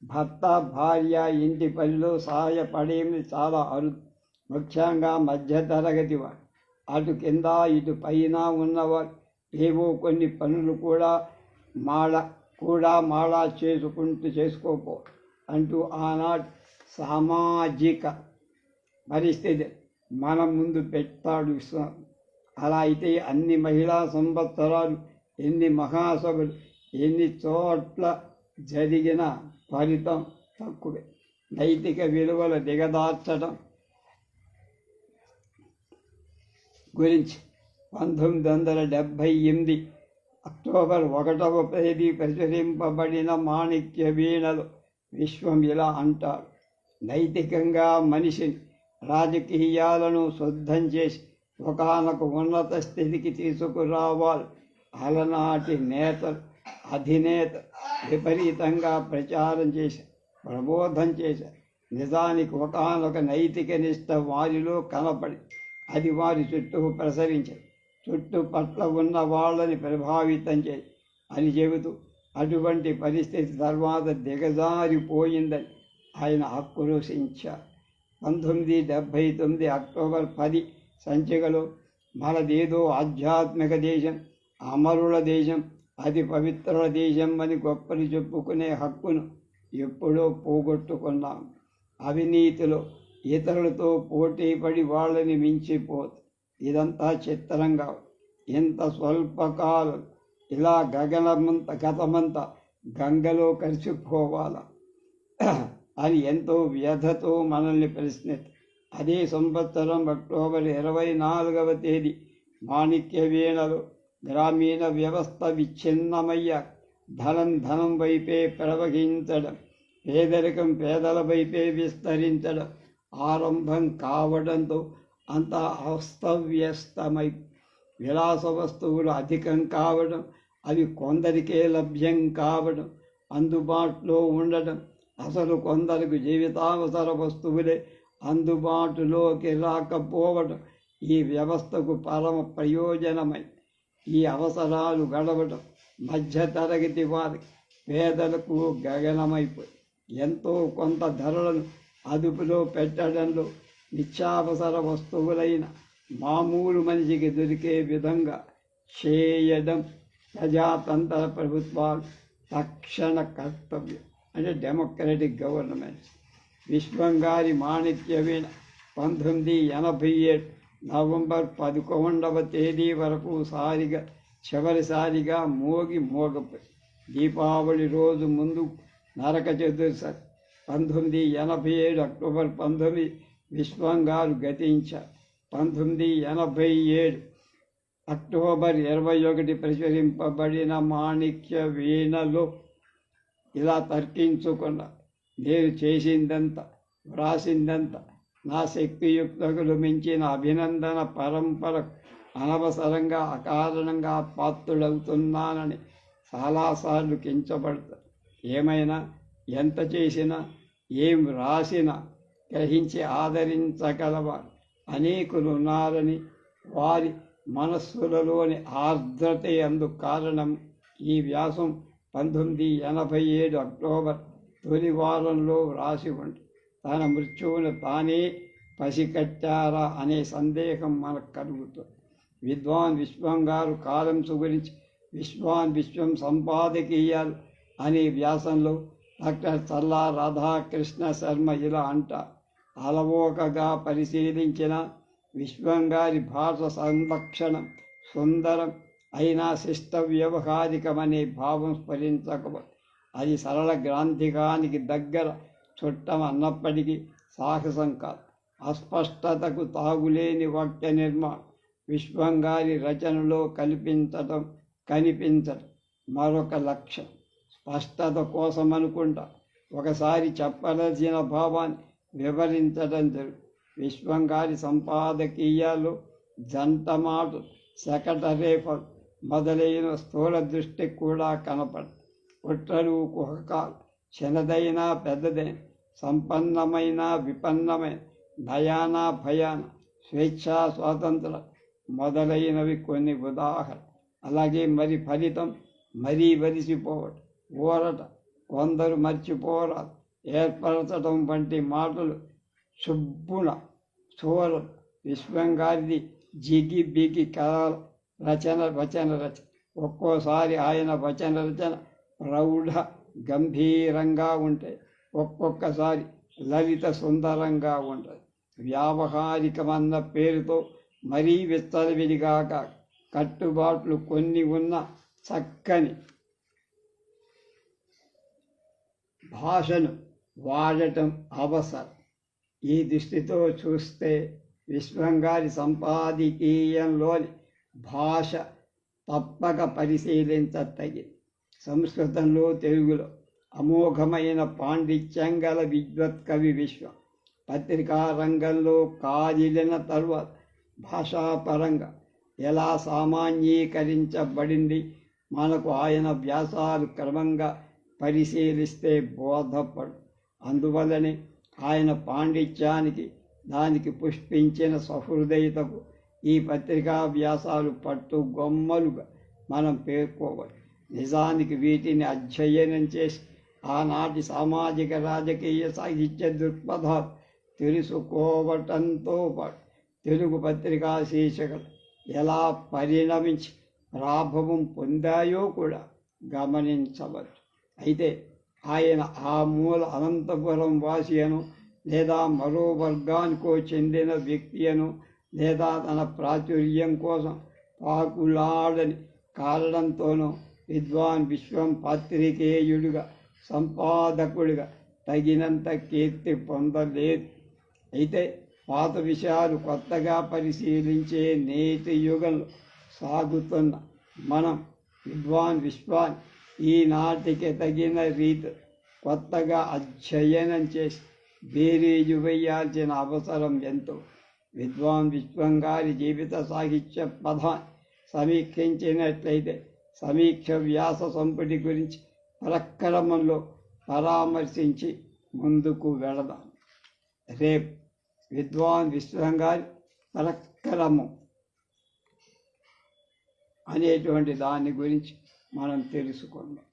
భర్త భార్య ఇంటి పనిలో సహాయపడేది చాలా అరుదు, ముఖ్యంగా మధ్యతరగతి వారు. అటు కింద ఇటు పైన ఉన్నవారు ఏవో కొన్ని పనులు కూడా మాళా చేసుకోపో అంటూ ఆనాటి సామాజిక పరిస్థితి మన ముందు పెట్టాడు విశ్వం. అలా అయితే అన్ని మహిళా సంవత్సరాలు, ఎన్ని మహాసభలు, ఎన్ని చోట్ల జరిగిన ఫలితం తక్కువే. నైతిక విలువలు దిగదార్చడం గురించి 1978 అక్టోబర్ 1వ తేదీ ప్రచురింపబడిన మాణిక్య వీణలో విశ్వం ఇలా అంటారు: నైతికంగా మనిషిని, రాజకీయాలను శుద్ధం చేసి ఒకానొక ఉన్నత స్థితికి తీసుకురావాలి. అలనాటి నేతలు, అధినేత విపరీతంగా ప్రచారం చేశారు, ప్రబోధం చేశారు. నిజానికి ఒకానొక నైతిక నిష్ట వారిలో కనపడి అది వారి చుట్టూ ప్రసరించారు, చుట్టుపట్ల ఉన్న వాళ్ళని ప్రభావితం చేయి అని చెబుతూ అటువంటి పరిస్థితి తర్వాత దిగజారిపోయిందని ఆయన ఆక్రోశించారు. 1979 అక్టోబర్ 10 సంచికలో మనదేదో ఆధ్యాత్మిక దేశం, అమరుల దేశం, అతి పవిత్రుల దేశం అని గొప్పలు చెప్పుకునే హక్కును ఎప్పుడో పోగొట్టుకున్నాం. అవినీతిలో ఇతరులతో పోటీపడి వాళ్ళని మించిపోదు. ఇదంతా చిత్రంగా, ఇంత స్వల్పకాలం ఇలా గతమంతా గంగలో కలిసిపోవాలా అని ఎంతో వ్యధతో మనల్ని ప్రశ్నిస్తారు. అదే సంవత్సరం అక్టోబర్ 24వ తేదీ మాణిక్య వీణలో గ్రామీణ వ్యవస్థ విచ్ఛిన్నమయ్య ధనం వైపే ప్రవహించడం, పేదరికం పేదల వైపే విస్తరించడం ఆరంభం కావడంతో అంతా అస్తవ్యస్తమై విలాస వస్తువులు అధికం కావడం, అవి కొందరికే లభ్యం కావడం, అందుబాటులో ఉండడం, అసలు కొందరికి జీవితావసర వస్తువులే అందుబాటులోకి రాకపోవడం ఈ వ్యవస్థకు పరమ ప్రయోజనమై ఈ అవసరాలు గడవడం మధ్యతరగతి వారికి, పేదలకు గగనమైపోయి ఎంతో కొంత ధరలను అదుపులో పెట్టడంలో నిత్యావసర వస్తువులైన మామూలు మనిషికి దొరికే విధంగా చేయడం ప్రజాతంత్ర ప్రభుత్వాలు తక్షణ కర్తవ్యం. అంటే డెమోక్రటిక్ గవర్నమెంట్. విశ్వం గారి మాణిక్య వీణ 1987 నవంబర్ 11వ తేదీ వరకు చివరిసారిగా మోగపోయి దీపావళి రోజు ముందు నరక చతుర్దశి 1987 అక్టోబర్ 19 విశ్వం గారు గతించారు. 1987 అక్టోబర్ 21 ప్రచురింపబడిన మాణిక్య వీణలో ఇలా తర్కించుకున్నా: నేను చేసిందంతా, వ్రాసిందంతా నా శక్తియుక్తకులు మించిన అభినందన పరంపర అనవసరంగా అకారణంగా పాత్రుడవుతున్నానని చాలాసార్లు కించబడతారు. ఏమైనా, ఎంత చేసినా, ఏం వ్రాసినా గ్రహించి ఆదరించగలవారు అనేకులు ఉన్నారని, వారి మనస్సులలోని ఆర్ద్రతే అందుకు కారణం. ఈ వ్యాసం 1987 అక్టోబర్ తొలి వారంలో వ్రాసి ఉండి తన మృత్యువును తానే పసికట్టారా అనే సందేహం మనకు కలుగుతుంది. విద్వాన్ విశ్వం గారు కాలమ్స్ గురించి విశ్వం సంపాదకీయాలు అనే వ్యాసంలో డాక్టర్ చల్లా రాధాకృష్ణ శర్మ ఇలా అంటారు: అలవోకగా పరిశీలించిన విశ్వం గారి భాష సంరక్షణం సుందరం అయినా శిష్ట వ్యవహారికమనే భావం స్ఫురించకపోతే అది సరళ గ్రాంథికానికి దగ్గర చుట్టం అన్నప్పటికీ సాహసం కాదు. అస్పష్టతకు తాగులేని వాక్య నిర్మాణం విశ్వం గారి రచనలో కనిపించడం మరొక లక్ష్యం. స్పష్టత కోసం అనుకుంటా ఒకసారి చెప్పదలసిన భావాన్ని వివరించడం జరుగు. విశ్వం గారి సంపాదకీయాలు జంటమాటు, శకటరేఫలు మొదలైన స్థూల దృష్టి కూడా కనపడ. కుట్రలు, కుహకాలు, చిన్నదైనా పెద్దదైన, సంపన్నమైన విపన్నమైన, నయాన భయాన, స్వేచ్ఛా స్వాతంత్ర మొదలైనవి కొన్ని ఉదాహరణ. అలాగే మరి ఫలితం మరీ వరిసిపోవటం, ఊరట, కొందరు మర్చిపోరాదు, ఏర్పరచడం వంటి మాటలు చుబ్బున చూరలు. విశ్వంగారిది జిగి బిగి కథల వచన రచన. ఒక్కోసారి ఆయన వచన రచన ప్రౌఢ గంభీరంగా ఉంటాయి, ఒక్కొక్కసారి లలిత సుందరంగా ఉంటుంది. వ్యావహారికమన్న పేరుతో మరీ విస్తరవిడిగా కట్టుబాట్లు కొన్ని ఉన్న చక్కని భాషను వాడటం అవసరం. ఈ దృష్టితో చూస్తే విశ్వంగారి సంపాదకీయంలోని భాష తప్పక పరిశీలించతగింది. సంస్కృతంలో తెలుగులో అమోఘమైన పాండిత్యం గల విద్వత్ కవి విశ్వం. పత్రికా రంగంలో కాదిలిన తరువాత భాషాపరంగా ఎలా సామాన్యీకరించబడింది మనకు ఆయన వ్యాసాలు క్రమంగా పరిశీలిస్తే బోధపడు. అందువల్లనే ఆయన పాండిత్యానికి, దానికి పుష్పించిన సహృదయతకు ఈ పత్రికా వ్యాసాలు పట్టుగొమ్మలుగా మనం పేర్కోవచ్చు. నిజానికి వీటిని అధ్యయనం చేసి ఆనాటి సామాజిక రాజకీయ సాహిత్య దృక్పథాలు తెలుసుకోవటంతో పాటు తెలుగు పత్రికా శీర్షికలు ఎలా పరిణమించి ప్రాభవం పొందాయో కూడా గమనించవచ్చు. అయితే ఆయన ఆ మూల అనంతపురం వాసి అను, లేదా మరో వర్గానికో చెందిన వ్యక్తి అను, లేదా తన ప్రాచుర్యం కోసం పాకులాడని కారణంతోనో విద్వాన్ విశ్వం పాత్రికేయుడిగా, సంపాదకుడిగా తగినంత కీర్తి పొందలేదు. అయితే పాత విషయాలు కొత్తగా పరిశీలించే నేటి యుగంలో సాగుతున్న మనం విద్వాన్ విశ్వాన్ని ఈనాటికి తగిన రీతి కొత్తగా అధ్యయనం చేసి బేరీజు వేయాల్సిన అవసరం ఎంతో. విద్వాన్ విశ్వంగారి జీవిత సాహిత్య పదాన్ని సమీక్షించినట్లయితే సమీక్ష వ్యాస సంపుటి గురించి పరక్రమంలో పరామర్శించి ముందుకు వెళదాం. రేపు విద్వాన్ విశ్వంగారి పరక్రమం అనేటువంటి దాని గురించి మనం తెలుసుకుందాం.